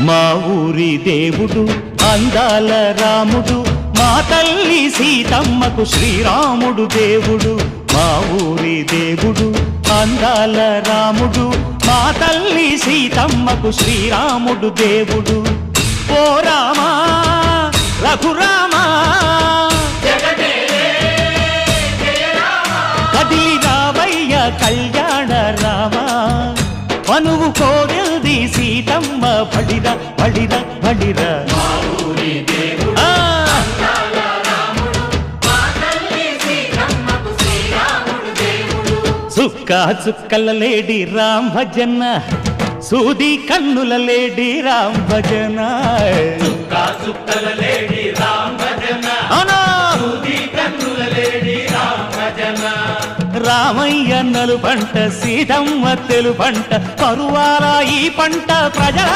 మా ఊరి దేవుడు అందాల రాముడు, మా తల్లి సీతమ్మకు శ్రీరాముడు దేవుడు. మా ఊరి దేవుడు అందాల రాముడు, మా తల్లి సీతమ్మకు శ్రీరాముడు దేవుడు. ఓ రామా రఘురామా కదిలి రావయ్య కళ్యాణ రామా, మనువు కోరింది సీతమ్మ బడిరా బడిరా బడిరా. చుక్క చుక్కల లేడి రామ్ భజన, సూది కన్నుల లేడి రామ్ భజన. చుక్కల లేడి రామ్ భజన, సూది కన్నుల లేడి రామ్ భజన. రామయ్య నలు పంట, సీతమ్మ తెలు పంట, పరువాల ఈ పంట ప్రజల